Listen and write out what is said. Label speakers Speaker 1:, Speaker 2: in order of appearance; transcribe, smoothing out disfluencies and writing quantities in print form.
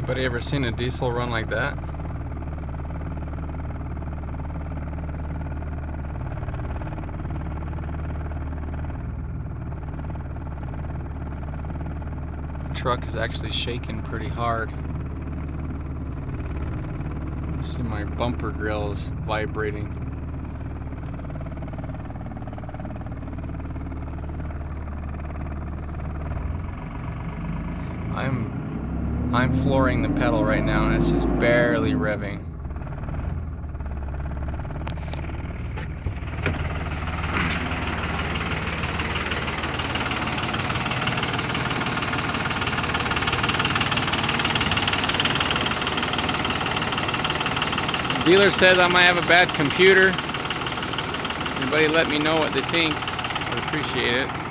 Speaker 1: Anybody ever seen a diesel run like that? The truck is actually shaking pretty hard. See, my bumper grill is vibrating. I'm flooring the pedal right now, and it's just barely revving. The dealer says I might have a bad computer. Anybody let me know what they think. I'd appreciate it.